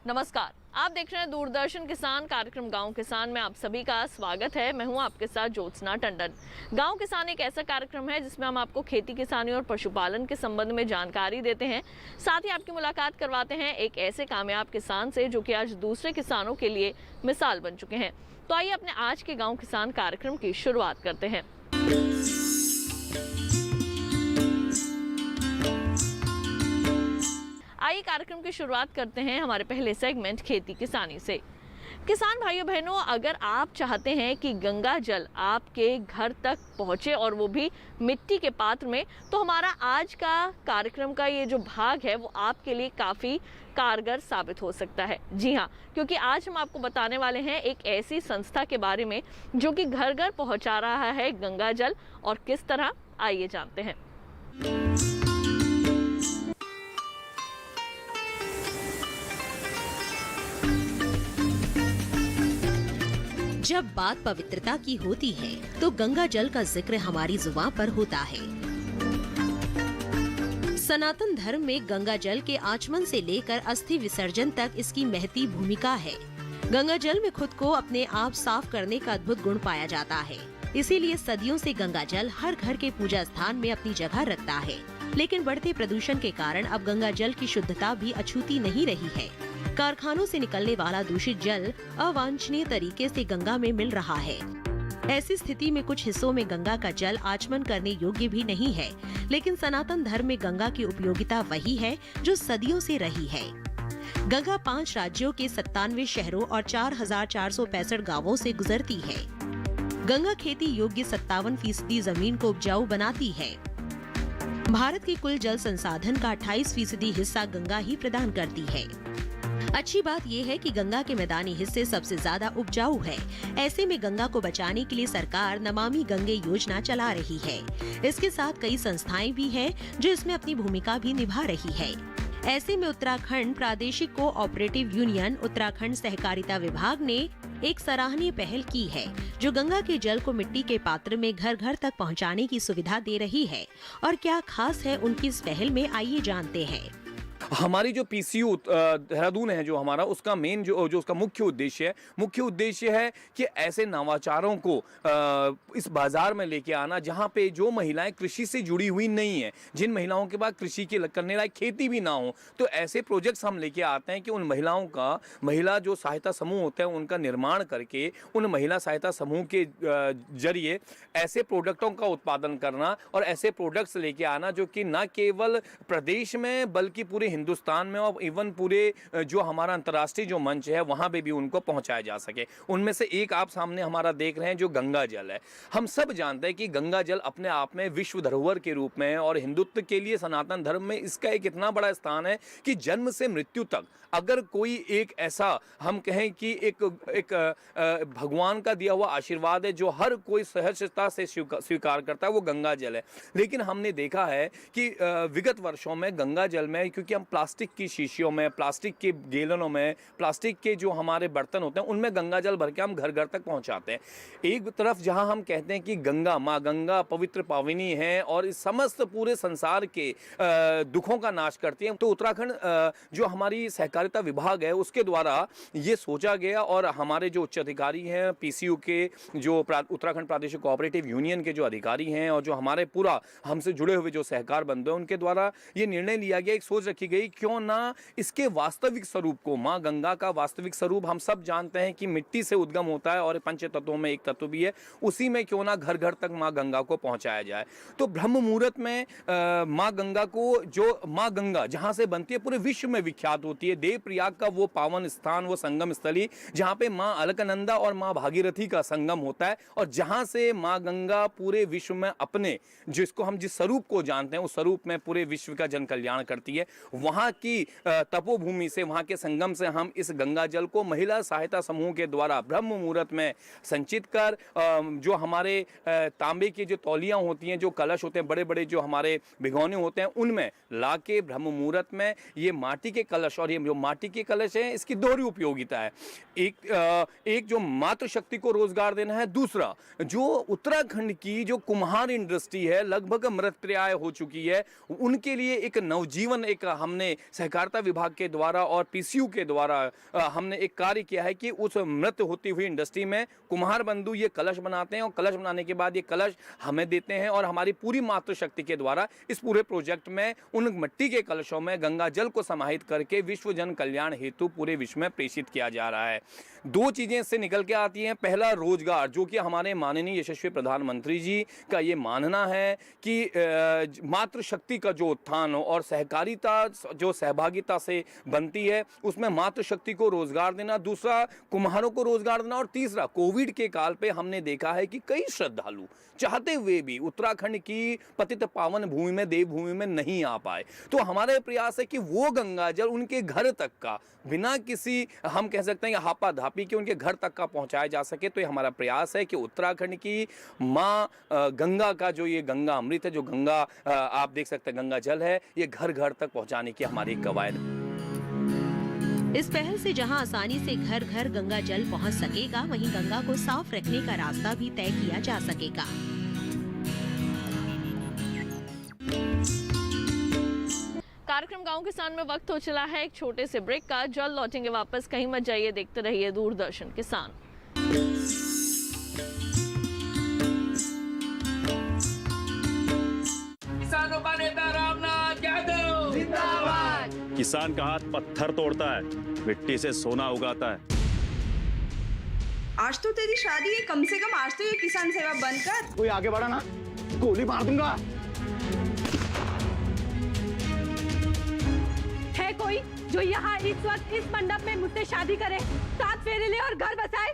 नमस्कार, आप देख रहे हैं दूरदर्शन किसान कार्यक्रम गांव किसान में आप सभी का स्वागत है। मैं हूं आपके साथ ज्योत्सना टंडन। गांव किसान एक ऐसा कार्यक्रम है जिसमें हम आपको खेती किसानी और पशुपालन के संबंध में जानकारी देते हैं, साथ ही आपकी मुलाकात करवाते हैं एक ऐसे कामयाब किसान से जो कि आज दूसरे किसानों के लिए मिसाल बन चुके हैं। तो आइए अपने आज के गाँव किसान कार्यक्रम की शुरुआत करते हैं। आइए कार्यक्रम की शुरुआत करते हैं हमारे पहले सेगमेंट खेती किसानी से। किसान भाइयों बहनों, अगर आप चाहते हैं कि गंगा जल आपके घर तक पहुंचे और वो भी मिट्टी के पात्र में, तो हमारा आज का कार्यक्रम का ये जो भाग है वो आपके लिए काफ़ी कारगर साबित हो सकता है। जी हाँ, क्योंकि आज हम आपको बताने वाले हैं एक ऐसी संस्था के बारे में जो कि घर घर पहुंचा रहा है गंगा जल, और किस तरह, आइए जानते हैं। जब बात पवित्रता की होती है तो गंगा जल का जिक्र हमारी जुबान पर होता है। सनातन धर्म में गंगा जल के आचमन से लेकर अस्थि विसर्जन तक इसकी महती भूमिका है। गंगा जल में खुद को अपने आप साफ करने का अद्भुत गुण पाया जाता है। इसीलिए सदियों से गंगा जल हर घर के पूजा स्थान में अपनी जगह रखता है। लेकिन बढ़ते प्रदूषण के कारण अब गंगा जल की शुद्धता भी अछूती नहीं रही है। कारखानों से निकलने वाला दूषित जल अवांछनीय तरीके से गंगा में मिल रहा है। ऐसी स्थिति में कुछ हिस्सों में गंगा का जल आचमन करने योग्य भी नहीं है, लेकिन सनातन धर्म में गंगा की उपयोगिता वही है जो सदियों से रही है। गंगा 5 राज्यों के 97 शहरों और 4,465 गांवों से गुजरती है। गंगा खेती योग्य 57% जमीन को उपजाऊ बनाती है। भारत के कुल जल संसाधन का 28% हिस्सा गंगा ही प्रदान करती है। अच्छी बात यह है कि गंगा के मैदानी हिस्से सबसे ज्यादा उपजाऊ है। ऐसे में गंगा को बचाने के लिए सरकार नमामि गंगे योजना चला रही है। इसके साथ कई संस्थाएं भी हैं जो इसमें अपनी भूमिका भी निभा रही है। ऐसे में उत्तराखंड प्रादेशिक कोऑपरेटिव यूनियन उत्तराखंड सहकारिता विभाग ने एक सराहनीय पहल की है, जो गंगा के जल को मिट्टी के पात्र में घर घर तक पहुंचाने की सुविधा दे रही है। और क्या खास है उनकी इस पहल में, आइए जानते हैं। हमारी जो पीसीयू देहरादून है जो हमारा, उसका मेन जो उसका मुख्य उद्देश्य है कि ऐसे नवाचारों को इस बाजार में लेके आना जहां पे जो महिलाएं कृषि से जुड़ी हुई नहीं है, जिन महिलाओं के पास कृषि की करने लायक खेती भी ना हो, तो ऐसे प्रोजेक्ट्स हम लेके आते हैं कि उन महिलाओं का महिला जो सहायता समूह होते हैं उनका निर्माण करके उन महिला सहायता समूह के जरिए ऐसे प्रोडक्टों का उत्पादन करना और ऐसे प्रोडक्ट्स लेके आना जो कि न केवल प्रदेश में बल्कि पूरे हिंदुस्तान में और इवन पूरे जो हमारा अंतर्राष्ट्रीय जो मंच है वहां पे भी उनको पहुंचाया जा सके। उनमें से एक आप सामने हमारा देख रहे हैं जो गंगा जल है। हम सब जानते हैं कि गंगा जल अपने आप में विश्व धरोहर के रूप में है और हिंदुत्व के लिए सनातन धर्म में इसका एक इतना बड़ा स्थान है कि जन्म से मृत्यु तक अगर कोई एक ऐसा हम कहें कि एक भगवान का दिया हुआ आशीर्वाद है जो हर कोई सहजता से स्वीकार करता है, वो गंगा जल है। लेकिन हमने देखा है कि विगत वर्षों में गंगा जल में, क्योंकि हम प्लास्टिक की शीशियों में, प्लास्टिक के गैलनों में, प्लास्टिक के जो हमारे बर्तन होते हैं उनमें गंगा जल भर के हम घर घर तक पहुंचाते हैं। एक तरफ जहां हम कहते हैं कि गंगा माँ गंगा पवित्र पाविनी है और इस समस्त पूरे संसार के दुखों का नाश करती है, तो उत्तराखंड जो हमारी सहकारिता विभाग है उसके द्वारा ये सोचा गया और हमारे जो उच्च अधिकारी हैं पीसीयू के, जो उत्तराखंड प्रादेशिक कोऑपरेटिव यूनियन के जो अधिकारी हैं और जो हमारे पूरा हमसे जुड़े हुए जो सहकार बंधु हैं, उनके द्वारा ये निर्णय लिया गया, एक सोच रखी गई क्यों ना इसके वास्तविक स्वरूप को, माँ गंगा का वास्तविक स्वरूप हम सब जानते हैं कि मिट्टी से उद्गम होता है और पंच तत्वों में एक तत्व भी है, उसी में क्यों ना घर घर तक माँ गंगा को पहुंचाया जाए। तो ब्रह्म मुहूर्त में माँ गंगा को, जो माँ गंगा जहां से बनती है पूरे विश्व में विख्यात होती है, देव प्रयाग का वो पावन स्थान, वो संगम स्थली जहां पे माँ अलकनंदा और माँ भागीरथी का संगम होता है और जहां से माँ गंगा पूरे विश्व में अपने जिसको हम जिस स्वरूप को जानते हैं उस स्वरूप में पूरे विश्व का जन कल्याण करती है। वहां की तपोभूमि से, वहां के संगम से हम इस गंगा जल को महिला सहायता समूह के द्वारा ब्रह्म मुहूर्त में संचित कर जो हमारे तांबे की जो तौलियां होती हैं, जो कलश होते हैं, बड़े बड़े जो हमारे भिगोने होते हैं, उनमें ला के ब्रह्म मुहूर्त में ये माटी के कलश, और ये जो माटी के कलश हैं इसकी दोहरी उपयोगिता है। एक जो मातृशक्ति को रोजगार देना है, दूसरा जो उत्तराखंड की जो कुम्हार इंडस्ट्री है लगभग मृतप्राय हो चुकी है, उनके लिए एक नवजीवन एक हम हमने सहकारिता विभाग के द्वारा और पीसीयू के द्वारा हमने एक कार्य किया है कि उस मृत होती हुई इंडस्ट्री में कुम्हार बंधु ये कलश बनाते हैं और कलश बनाने के बाद ये कलश हमें देते हैं और हमारी पूरी मातृशक्ति के द्वारा इस पूरे प्रोजेक्ट में उन मिट्टी के कलशों में गंगा जल को समाहित करके विश्व जन कल्याण हेतु पूरे विश्व में प्रेषित किया जा रहा है। दो चीजें इससे निकल के आती हैं। पहला, रोजगार, जो कि हमारे माननीय यशस्वी प्रधानमंत्री जी का ये मानना है कि मातृशक्ति का जो उत्थान हो और सहकारिता जो सहभागिता से बनती है उसमें मातृशक्ति को रोजगार देना, दूसरा कुम्हारों को रोजगार देना और तीसरा, कोविड के काल पे हमने देखा है कि कई श्रद्धालु चाहते हुए भी उत्तराखंड की पतित पावन भूमि में, देवभूमि में नहीं आ पाए। तो हमारा प्रयास है कि वो गंगा जल उनके घर तक का बिना किसी, हम कह सकते हैं, हापा धापी के उनके घर तक का पहुंचाया जा सके। तो ये हमारा प्रयास है कि उत्तराखंड की माँ गंगा का जो ये गंगा अमृत है, जो गंगा आप देख सकते हैं गंगा जल है, ये घर घर तक पहुंचाने की हमारी एक कवायद। इस पहल से जहां आसानी से घर घर गंगा जल पहुंच सकेगा, वहीं गंगा को साफ रखने का रास्ता भी तय किया जा सकेगा। कार्यक्रम गांव किसान में वक्त हो चला है एक छोटे से ब्रेक का। जल्द लौटेंगे वापस, कहीं मत जाइए, देखते रहिए दूरदर्शन किसान। किसानों का नेता रामनाथ यादव जिंदाबाद। किसान का हाथ पत्थर तोड़ता है, मिट्टी से सोना उगाता है। आज तो तेरी शादी है, कम से कम आज तो ये किसान सेवा बंद कर। कोई आगे बढ़ा ना, गोली मार दूंगा। है कोई जो यहाँ इस वक्त इस मंडप में मुझसे शादी करे, 7 फेरे ले और घर बसाए?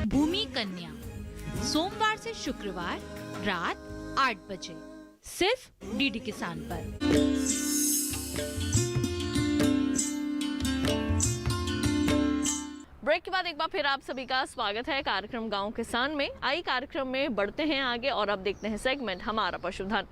भूमि कन्या, सोमवार से शुक्रवार रात 8 बजे, सिर्फ डीडी किसान पर। ब्रेक के बाद एक बार फिर आप सभी का स्वागत है कार्यक्रम गांव किसान में। आई कार्यक्रम में बढ़ते हैं आगे और अब देखते हैं सेगमेंट हमारा पशुधन।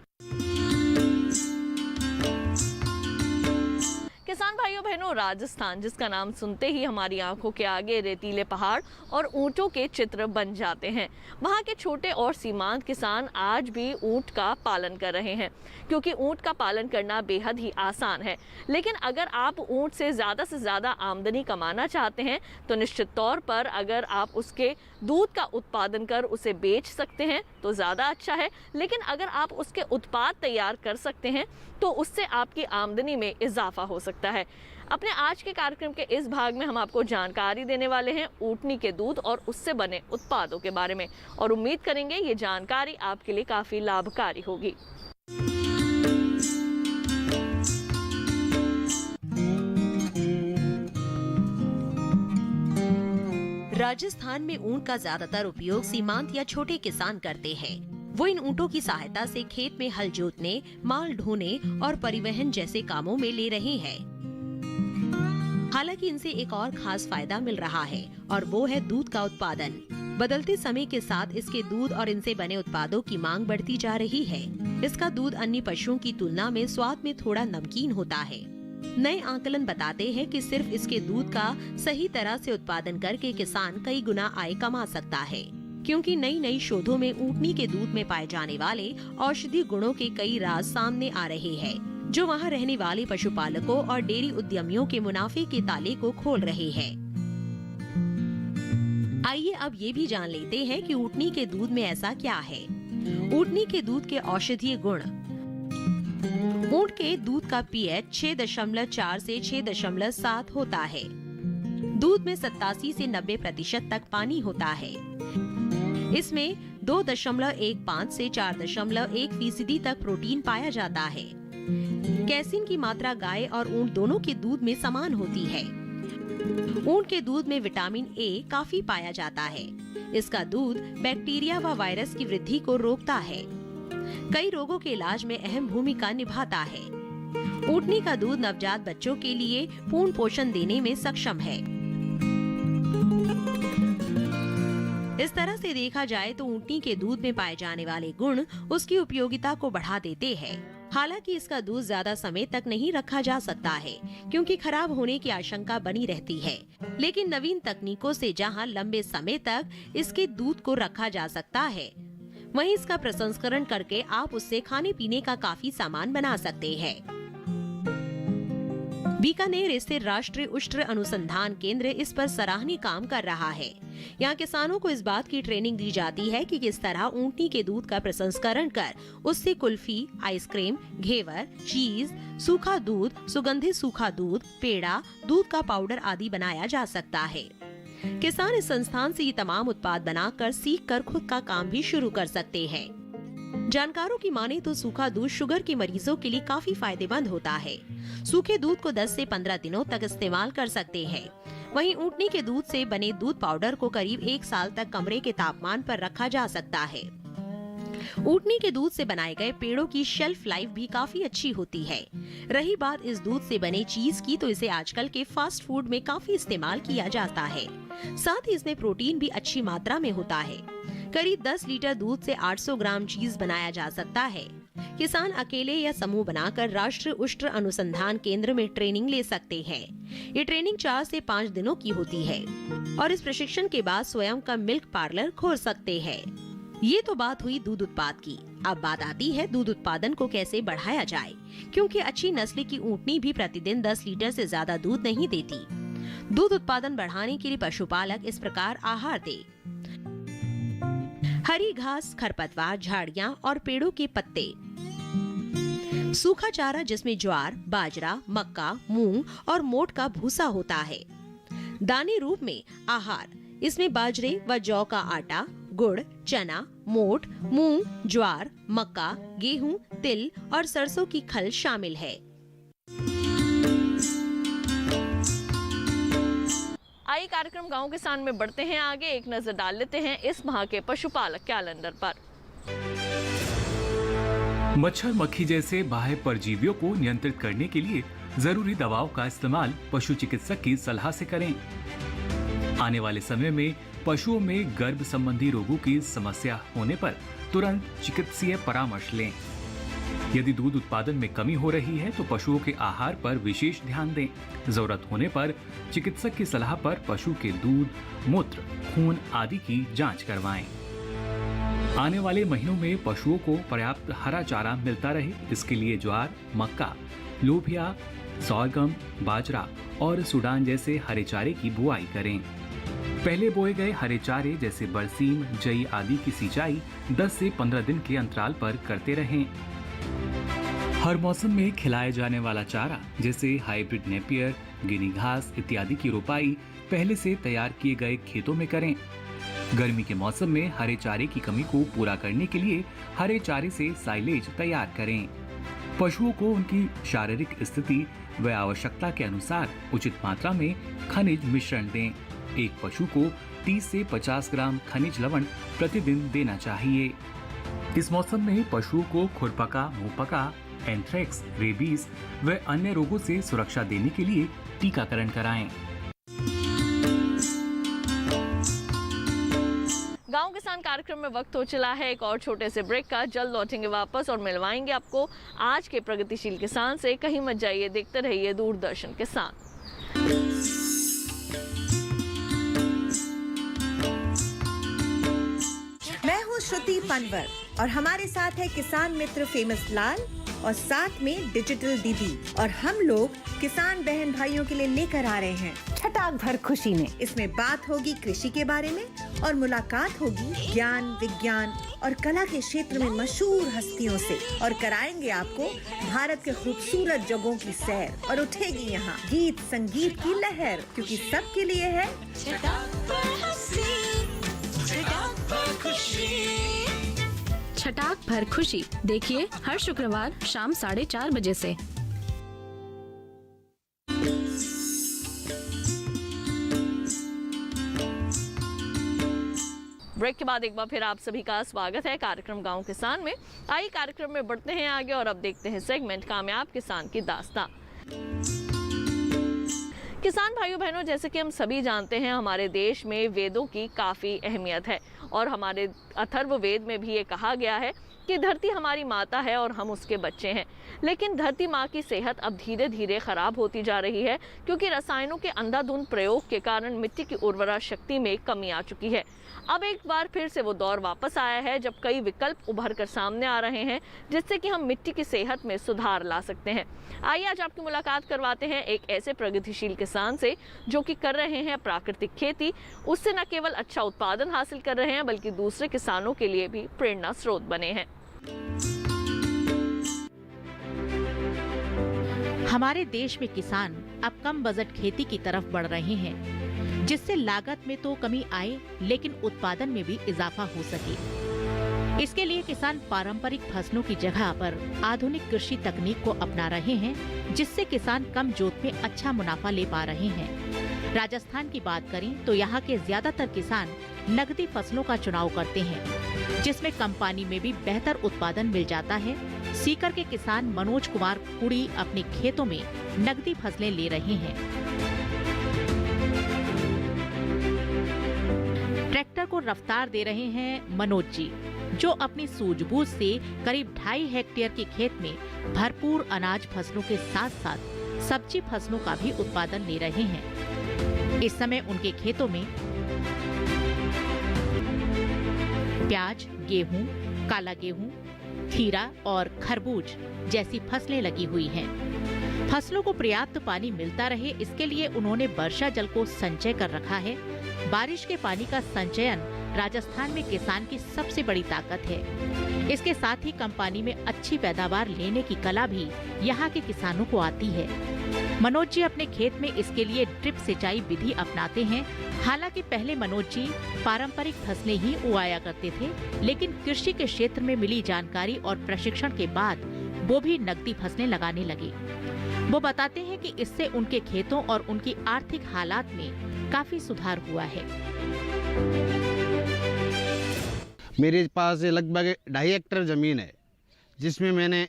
किसान भाइयों बहनों, राजस्थान जिसका नाम सुनते ही हमारी आंखों के आगे रेतीले पहाड़ और ऊंटों के चित्र बन जाते हैं। वहां के छोटे और सीमांत किसान आज भी ऊंट का पालन कर रहे हैं, क्योंकि ऊंट का पालन करना बेहद ही आसान है। लेकिन अगर आप ऊंट से ज़्यादा आमदनी कमाना चाहते हैं तो निश्चित तौर पर अगर आप उसके दूध का उत्पादन कर उसे बेच सकते हैं तो ज़्यादा अच्छा है। लेकिन अगर आप उसके उत्पाद तैयार कर सकते हैं तो उससे आपकी आमदनी में इजाफा हो सकता है। अपने आज के कार्यक्रम के इस भाग में हम आपको जानकारी देने वाले हैं ऊँटनी के दूध और उससे बने उत्पादों के बारे में, और उम्मीद करेंगे ये जानकारी आपके लिए काफ़ी लाभकारी होगी। राजस्थान में ऊंट का ज्यादातर उपयोग सीमांत या छोटे किसान करते हैं। वो इन ऊंटों की सहायता से खेत में हल जोतने, माल ढोने और परिवहन जैसे कामों में ले रहे हैं। हालांकि इनसे एक और खास फायदा मिल रहा है और वो है दूध का उत्पादन। बदलते समय के साथ इसके दूध और इनसे बने उत्पादों की मांग बढ़ती जा रही है। इसका दूध अन्य पशुओं की तुलना में स्वाद में थोड़ा नमकीन होता है। नए आकलन बताते हैं कि सिर्फ इसके दूध का सही तरह से उत्पादन करके किसान कई गुना आय कमा सकता है, क्योंकि नई शोधों में ऊँटनी के दूध में पाए जाने वाले औषधीय गुणों के कई राज सामने आ रहे हैं, जो वहां रहने वाले पशुपालकों और डेयरी उद्यमियों के मुनाफे के ताले को खोल रहे हैं। आइए अब ये भी जान लेते हैं कि ऊँटनी के दूध में ऐसा क्या है। ऊँटनी के दूध के औषधीय गुण। ऊँट के दूध का पीएच 6.4 से 6.7 होता है। दूध में 87 से 90% तक पानी होता है। इसमें 2.15 से 4.1% तक प्रोटीन पाया जाता है। कैसीन की मात्रा गाय और ऊँट दोनों के दूध में समान होती है। ऊँट के दूध में विटामिन ए काफी पाया जाता है। इसका दूध बैक्टीरिया व वायरस की वृद्धि को रोकता है। कई रोगों के इलाज में अहम भूमिका निभाता है। ऊँटनी का दूध नवजात बच्चों के लिए पूर्ण पोषण देने में सक्षम है। इस तरह से देखा जाए तो ऊँटनी के दूध में पाए जाने वाले गुण उसकी उपयोगिता को बढ़ा देते हैं। हालांकि इसका दूध ज्यादा समय तक नहीं रखा जा सकता है क्योंकि खराब होने की आशंका बनी रहती है। लेकिन नवीन तकनीकों से जहां लंबे समय तक इसके दूध को रखा जा सकता है, वहीं इसका प्रसंस्करण करके आप उससे खाने पीने का काफी सामान बना सकते हैं। बीकानेर स्थित राष्ट्रीय उष्ट्र अनुसंधान केंद्र इस पर सराहनीय काम कर रहा है। यहाँ किसानों को इस बात की ट्रेनिंग दी जाती है कि किस तरह ऊँटनी के दूध का प्रसंस्करण कर उससे कुल्फी, आइसक्रीम, घेवर, चीज, सूखा दूध, सुगंधित सूखा दूध, पेड़ा, दूध का पाउडर आदि बनाया जा सकता है। किसान इस संस्थान से ये तमाम उत्पाद बनाकर सीख कर खुद का काम भी शुरू कर सकते हैं। जानकारों की माने तो सूखा दूध शुगर के मरीजों के लिए काफी फायदेमंद होता है। सूखे दूध को 10 से 15 दिनों तक इस्तेमाल कर सकते हैं। वहीं ऊँटनी के दूध से बने दूध पाउडर को करीब 1 साल तक कमरे के तापमान पर रखा जा सकता है। ऊँटनी के दूध से बनाए गए पेड़ों की शेल्फ लाइफ भी काफी अच्छी होती है। रही बात इस दूध से बने चीज की, तो इसे आजकल के फास्ट फूड में काफी इस्तेमाल किया जाता है। साथ ही इसमें प्रोटीन भी अच्छी मात्रा में होता है। करीब 10 लीटर दूध से 800 ग्राम चीज बनाया जा सकता है। किसान अकेले या समूह बनाकर राष्ट्रीय उष्ट्र अनुसंधान केंद्र में ट्रेनिंग ले सकते हैं। ये ट्रेनिंग 4 से 5 दिनों की होती है और इस प्रशिक्षण के बाद स्वयं का मिल्क पार्लर खोल सकते हैं। ये तो बात हुई दूध उत्पाद की। अब बात आती है दूध उत्पादन को कैसे बढ़ाया जाए, क्योंकि अच्छी नस्ल की ऊँटनी भी प्रतिदिन 10 लीटर से ज्यादा दूध नहीं देती। दूध उत्पादन बढ़ाने के लिए पशुपालक इस प्रकार आहार दे: हरी घास, खरपतवार, झाड़ियाँ और पेड़ों के पत्ते, सूखा चारा जिसमें ज्वार, बाजरा, मक्का, मूंग और मोट का भूसा होता है। दाने रूप में आहार, इसमें बाजरे व जौ का आटा, गुड़, चना, मोट, मूंग, ज्वार, मक्का, गेहूं, तिल और सरसों की खल शामिल है। आइए कार्यक्रम गांव किसान में बढ़ते हैं आगे। एक नजर डाल लेते हैं इस माह के पशुपालक कैलेंडर पर। मच्छर, मक्खी जैसे बाह्य परजीवियों को नियंत्रित करने के लिए जरूरी दवाओं का इस्तेमाल पशु चिकित्सक की सलाह से करें। आने वाले समय में पशुओं में गर्भ संबंधी रोगों की समस्या होने पर तुरंत चिकित्सीय परामर्श लें। यदि दूध उत्पादन में कमी हो रही है तो पशुओं के आहार पर विशेष ध्यान दें। जरूरत होने पर चिकित्सक की सलाह पर पशु के दूध, मूत्र, खून आदि की जांच करवाएं। आने वाले महीनों में पशुओं को पर्याप्त हरा चारा मिलता रहे, इसके लिए ज्वार, मक्का, लोबिया, सोरगम, बाजरा और सूडान जैसे हरे चारे की बुआई करें। पहले बोए गए हरे चारे जैसे बरसीम, जई आदि की सिंचाई 10 से 15 दिन के अंतराल पर करते रहें। हर मौसम में खिलाया जाने वाला चारा जैसे हाइब्रिड नेपियर, गिनी घास इत्यादि की रोपाई पहले से तैयार किए गए खेतों में करें। गर्मी के मौसम में हरे चारे की कमी को पूरा करने के लिए हरे चारे से साइलेज तैयार करें। पशुओं को उनकी शारीरिक स्थिति व आवश्यकता के अनुसार उचित मात्रा में खनिज मिश्रण दें। एक पशु को 30 से 50 ग्राम खनिज लवण प्रतिदिन देना चाहिए। इस मौसम में पशुओं को खुरपका, मुंहपका, एंथ्रेक्स, रेबीज व अन्य रोगों से सुरक्षा देने के लिए टीकाकरण कराएं। गांव किसान कार्यक्रम में वक्त हो चला है एक और छोटे से ब्रेक का। जल्द लौटेंगे वापस और मिलवाएंगे आपको आज के प्रगतिशील किसान से। कहीं मत जाइए, देखते रहिए दूरदर्शन के साथ। मैं हूँ श्रुति पनवर और हमारे साथ है किसान मित्र फेमस लाल और साथ में डिजिटल दीदी, और हम लोग किसान बहन भाइयों के लिए लेकर आ रहे हैं छटाक भर खुशी में। इसमें बात होगी कृषि के बारे में और मुलाकात होगी ज्ञान, विज्ञान और कला के क्षेत्र में मशहूर हस्तियों से, और कराएंगे आपको भारत के खूबसूरत जगहों की सैर, और उठेगी यहाँ गीत संगीत की लहर, क्योंकि सबके लिए है छटाक भर खुशी। देखिए हर शुक्रवार शाम 4:30 बजे से। ब्रेक के बाद एक बार फिर आप सभी का स्वागत है कार्यक्रम गांव किसान में। आइए कार्यक्रम में बढ़ते हैं आगे और अब देखते हैं सेगमेंट कामयाब किसान की दास्तां। किसान भाइयों बहनों, जैसे कि हम सभी जानते हैं हमारे देश में वेदों की काफ़ी अहमियत है और हमारे अथर्ववेद में भी ये कहा गया है कि धरती हमारी माता है और हम उसके बच्चे हैं। लेकिन धरती माँ की सेहत अब धीरे धीरे खराब होती जा रही है, क्योंकि रसायनों के अंधाधुंध प्रयोग के कारण मिट्टी की उर्वरा शक्ति में कमी आ चुकी है। अब एक बार फिर से वो दौर वापस आया है जब कई विकल्प उभर कर सामने आ रहे हैं, जिससे कि हम मिट्टी की सेहत में सुधार ला सकते हैं। आइए आज आपकी मुलाकात करवाते हैं एक ऐसे प्रगतिशील किसान से जो कि कर रहे हैं प्राकृतिक खेती। उससे न केवल अच्छा उत्पादन हासिल कर रहे हैं, बल्कि दूसरे किसानों के लिए भी प्रेरणा स्रोत बने हैं। हमारे देश में किसान अब कम बजट खेती की तरफ बढ़ रहे हैं, जिससे लागत में तो कमी आए लेकिन उत्पादन में भी इजाफा हो सके। इसके लिए किसान पारंपरिक फसलों की जगह पर आधुनिक कृषि तकनीक को अपना रहे हैं, जिससे किसान कम जोत में अच्छा मुनाफा ले पा रहे हैं। राजस्थान की बात करें तो यहाँ के ज्यादातर किसान नकदी फसलों का चुनाव करते हैं, जिसमें कम पानी में भी बेहतर उत्पादन मिल जाता है। सीकर के किसान मनोज कुमार कुड़ी अपने खेतों में नकदी फसलें ले रहे हैं। ट्रैक्टर को रफ्तार दे रहे हैं मनोज जी, जो अपनी सूझबूझ से करीब 2.5 हेक्टेयर के खेत में भरपूर अनाज फसलों के साथ साथ सब्जी फसलों का भी उत्पादन ले रहे हैं। इस समय उनके खेतों में प्याज, गेहूं, काला गेहूं, खीरा और खरबूज जैसी फसलें लगी हुई हैं। फसलों को पर्याप्त पानी मिलता रहे, इसके लिए उन्होंने वर्षा जल को संचय कर रखा है। बारिश के पानी का संचयन राजस्थान में किसान की सबसे बड़ी ताकत है। इसके साथ ही कम पानी में अच्छी पैदावार लेने की कला भी यहाँ के किसानों को आती है। मनोज जी अपने खेत में इसके लिए ड्रिप सिंचाई विधि अपनाते हैं। हालांकि पहले मनोज जी पारंपरिक फसलें ही उगाया करते थे, लेकिन कृषि के क्षेत्र में मिली जानकारी और प्रशिक्षण के बाद वो भी नकदी फसलें लगाने लगे। वो बताते हैं कि इससे उनके खेतों और उनकी आर्थिक हालात में काफी सुधार हुआ है। मेरे पास लगभग 2.5 हेक्टेयर ज़मीन है, जिसमें मैंने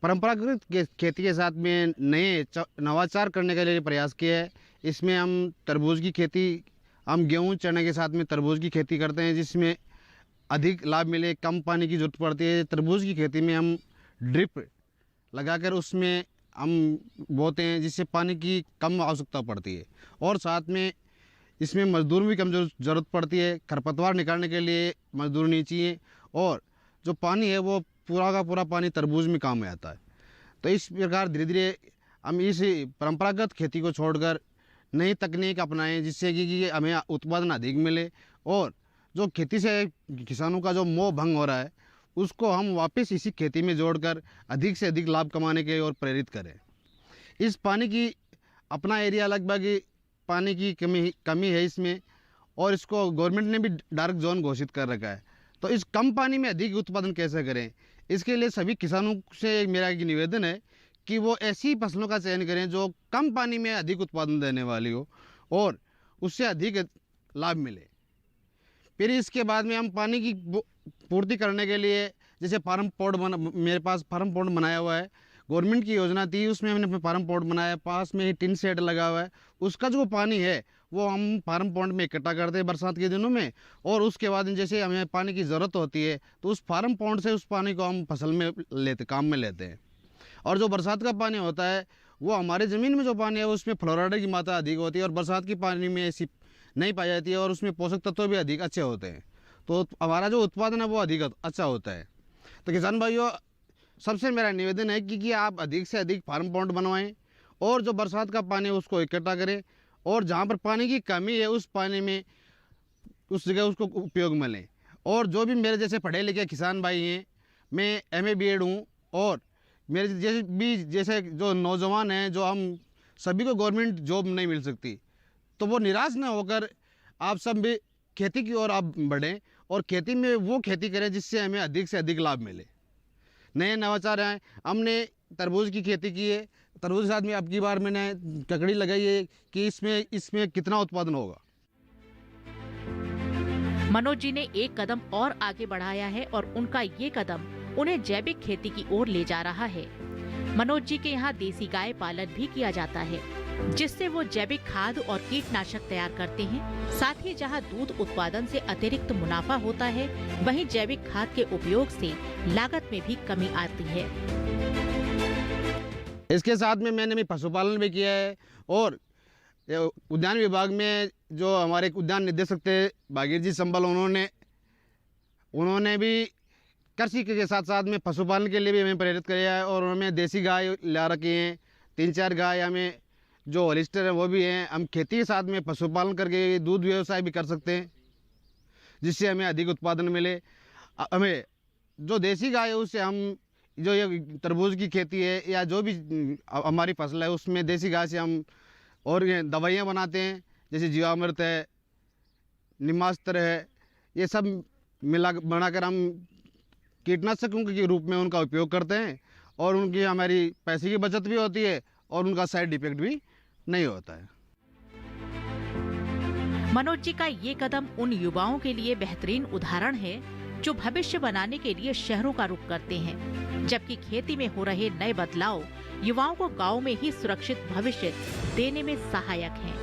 परंपरागत खेती के साथ में नए नवाचार करने के लिए प्रयास किया है। इसमें हम तरबूज की खेती, हम गेहूं चने के साथ में तरबूज की खेती करते हैं, जिसमें अधिक लाभ मिले, कम पानी की ज़रूरत पड़ती है। तरबूज की खेती में हम ड्रिप लगाकर उसमें हम बोते हैं, जिससे पानी की कम आवश्यकता पड़ती है। और साथ में इसमें मजदूर भी कम ज़रूरत पड़ती है। खरपतवार निकालने के लिए मजदूर नहीं चाहिए, और जो पानी है वो पूरा का पूरा पानी तरबूज में काम में आता है। तो इस प्रकार धीरे धीरे हम इस परंपरागत खेती को छोड़कर नई तकनीक अपनाएं, जिससे कि हमें उत्पादन अधिक मिले, और जो खेती से किसानों का जो मोह भंग हो रहा है उसको हम वापस इसी खेती में जोड़कर अधिक से अधिक लाभ कमाने के ओर प्रेरित करें। इस पानी की अपना एरिया लगभग पानी की कमी है इसमें, और इसको गवर्नमेंट ने भी डार्क जोन घोषित कर रखा है। तो इस कम पानी में अधिक उत्पादन कैसे करें, इसके लिए सभी किसानों से मेरा एक निवेदन है कि वो ऐसी फसलों का चयन करें जो कम पानी में अधिक उत्पादन देने वाली हो और उससे अधिक लाभ मिले। फिर इसके बाद में हम पानी की पूर्ति करने के लिए जैसे फार्म पॉट मेरे पास फार्म पॉट बनाया हुआ है, गवर्नमेंट की योजना थी, उसमें हमने फार्म पॉट बनाया, पास में ही टिन शेड लगा हुआ है। उसका जो पानी है वो हम फार्म पॉट में इकट्ठा करते हैं बरसात के दिनों में, और उसके बाद जैसे हमें पानी की ज़रूरत होती है तो उस फार्म पॉट से उस पानी को हम फसल में काम में लेते हैं। और जो बरसात का पानी होता है वो हमारे ज़मीन में जो पानी है उसमें फ्लोराइड की मात्रा अधिक होती है, और बरसात की पानी में ऐसी नहीं पाई जाती है, और उसमें पोषक तत्व भी अधिक अच्छे होते हैं। तो हमारा जो उत्पादन है वो अधिक अच्छा होता है। तो किसान भाइयों, सबसे मेरा निवेदन है कि आप अधिक से अधिक फार्म पॉट बनवाएं, और जो बरसात का पानी है उसको इकट्ठा करें, और जहाँ पर पानी की कमी है उस पानी में उस जगह उसको उपयोग में लें। और जो भी मेरे जैसे पढ़े लिखे किसान भाई हैं, मैं MA B.Ed हूँ, और मेरे जैसे जो नौजवान हैं, जो हम सभी को गवर्नमेंट जॉब नहीं मिल सकती, तो वो निराश न होकर आप सब भी खेती की ओर आप बढ़ें, और खेती में वो खेती करें जिससे हमें अधिक से अधिक लाभ मिले। नए नवाचार हैं, हमने तरबूज की खेती की है, तरबूज के साथ में अब की बार मैंने ककड़ी लगाई है कि इसमें कितना उत्पादन होगा। मनोज जी ने एक कदम और आगे बढ़ाया है, और उनका ये कदम उन्हें जैविक खेती की ओर ले जा रहा है। मनोज जी के यहाँ देसी गाय पालन भी किया जाता है, जिससे वो जैविक खाद और कीटनाशक तैयार करते हैं। साथ ही जहाँ दूध उत्पादन से अतिरिक्त मुनाफा होता है, वहीं जैविक खाद के उपयोग से लागत में भी कमी आती है। इसके साथ में मैंने भी पशुपालन भी किया है और उद्यान विभाग में जो हमारे उद्यान निदेशक थे भागीर जी संबल, उन्होंने भी कृषि के साथ साथ में पशुपालन के लिए भी हमें प्रेरित किया है और हमें देसी गाय ला रखी हैं, 3-4 गाय हमें जो हॉलिस्टर है वो भी हैं। हम खेती के साथ में पशुपालन करके दूध व्यवसाय भी कर सकते हैं जिससे हमें अधिक उत्पादन मिले। हमें जो देसी गाय है उससे हम जो ये तरबूज की खेती है या जो भी हमारी फसल है उसमें देसी गाय से हम और दवाइयाँ बनाते हैं, जैसे जीवामृत है, निमास्त्र है, ये सब बनाकर हम कीटनाशकों के रूप में उनका उपयोग करते हैं और उनकी हमारी पैसे की बचत भी होती है और उनका साइड इफेक्ट भी नहीं होता है। मनोज जी का ये कदम उन युवाओं के लिए बेहतरीन उदाहरण है जो भविष्य बनाने के लिए शहरों का रुख करते हैं, जबकि खेती में हो रहे नए बदलाव युवाओं को गांव में ही सुरक्षित भविष्य देने में सहायक हैं।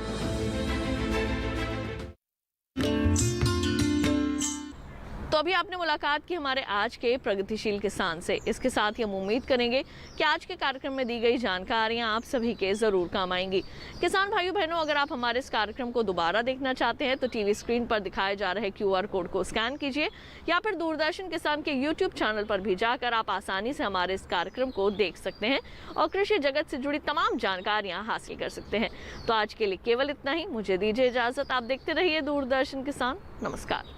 तो अभी आपने मुलाकात की हमारे आज के प्रगतिशील किसान से। इसके साथ ही हम उम्मीद करेंगे कि आज के कार्यक्रम में दी गई जानकारियां आप सभी के ज़रूर काम आएंगी। किसान भाइयों बहनों, अगर आप हमारे इस कार्यक्रम को दोबारा देखना चाहते हैं तो टीवी स्क्रीन पर दिखाए जा रहे QR कोड को स्कैन कीजिए या फिर दूरदर्शन किसान के YouTube चैनल पर भी जाकर आप आसानी से हमारे इस कार्यक्रम को देख सकते हैं और कृषि जगत से जुड़ी तमाम जानकारियाँ हासिल कर सकते हैं। तो आज के लिए केवल इतना ही, मुझे दीजिए इजाज़त। आप देखते रहिए दूरदर्शन किसान। नमस्कार।